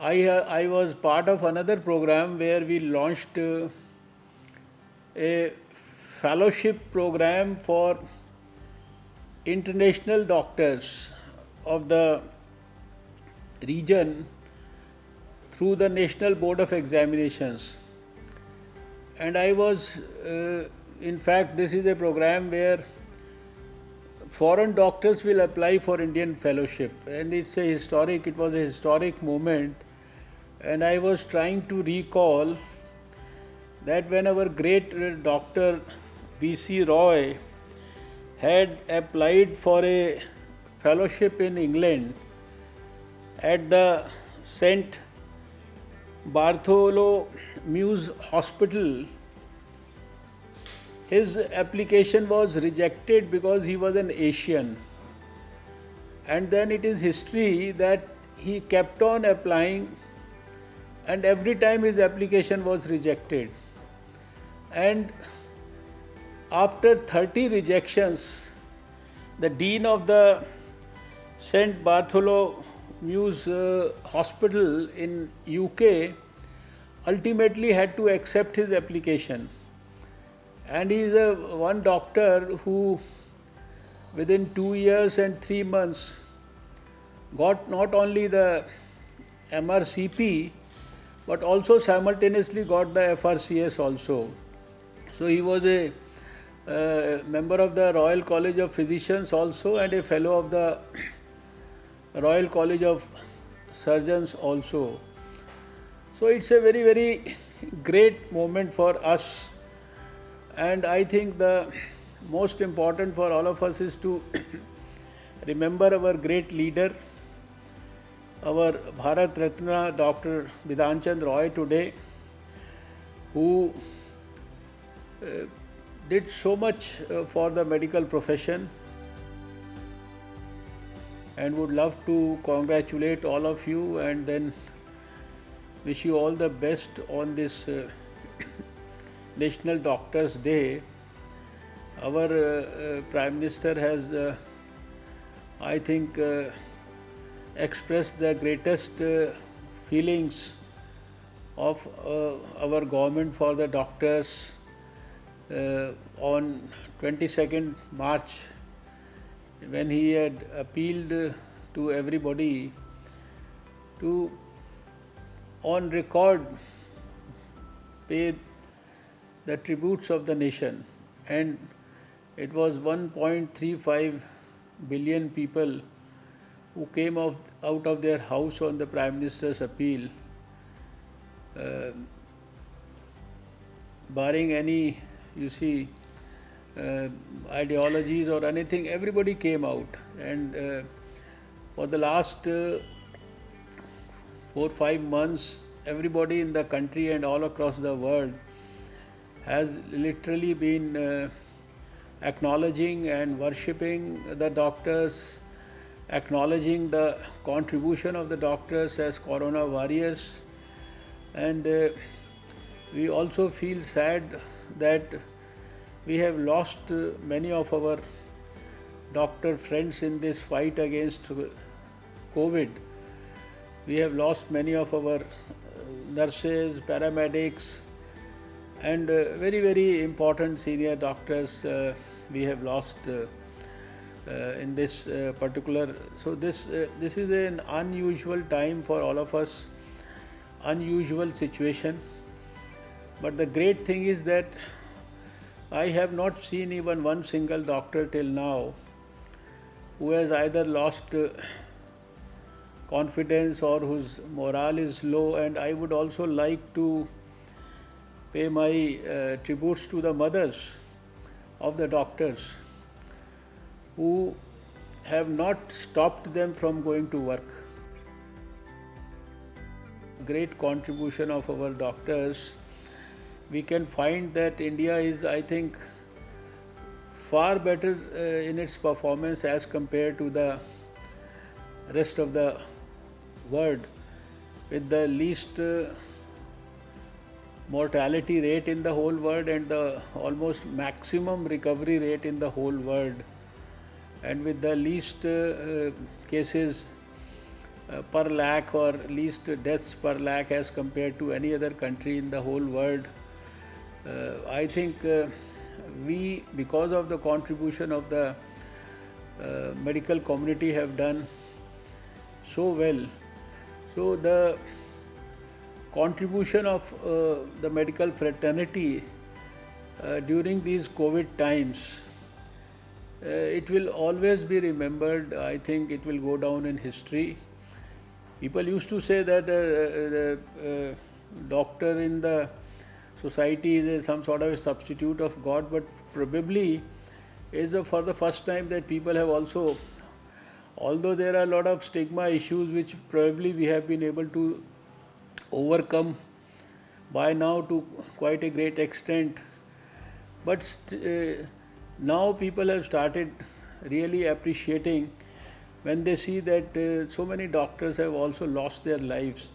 I was part of another program where we launched a fellowship program for international doctors of the region through the National Board of Examinations. And I was, in fact, this is a program where foreign doctors will apply for Indian fellowship, and it was a historic moment. And I was trying to recall that when our great doctor B.C. Roy had applied for a fellowship in England at the St. Bartholomew's Hospital, his application was rejected because he was an Asian. And then it is history that he kept on applying, and every time his application was rejected. And after 30 rejections, the dean of the St. Bartholomew's Hospital in UK ultimately had to accept his application. And he is one doctor who within 2 years and 3 months got not only the MRCP but also simultaneously got the FRCS also. So he was a member of the Royal College of Physicians also, and a fellow of the Royal College of Surgeons also. So it's a very, very great moment for us, and I think the most important for all of us is to remember our great leader, our Bharat Ratna Dr. Bidhan Chand Roy today, who did so much for the medical profession, and would love to congratulate all of you and then wish you all the best on this National Doctors Day. Our Prime Minister has, I think, expressed the greatest feelings of our government for the doctors on 22nd March, when he had appealed to everybody to, on record, pay the tributes of the nation. And it was 1.35 billion people who came out of their house on the Prime Minister's appeal. Barring any, ideologies or anything, everybody came out. And for the last 4-5 months, everybody in the country and all across the world has literally been acknowledging and worshipping the doctors, acknowledging the contribution of the doctors as corona warriors. And we also feel sad that we have lost many of our doctor friends in this fight against COVID. We have lost many of our nurses, paramedics, and very, very important senior doctors we have lost in this particular. So this is an unusual time for all of us, unusual situation. But the great thing is that I have not seen even one single doctor till now who has either lost confidence or whose morale is low. And I would also like to pay my tributes to the mothers of the doctors who have not stopped them from going to work. Great contribution of our doctors. We can find that India is, I think, far better in its performance as compared to the rest of the world, with the least mortality rate in the whole world and the almost maximum recovery rate in the whole world, and with the least cases per lakh, or least deaths per lakh as compared to any other country in the whole world. I think we, because of the contribution of the medical community, have done so well. So the contribution of the medical fraternity during these COVID times, it will always be remembered. I think it will go down in history. People used to say that the doctor in the society is some sort of a substitute of God, but probably is for the first time that people have also, although there are a lot of stigma issues which probably we have been able to overcome by now to quite a great extent, but now people have started really appreciating when they see that so many doctors have also lost their lives.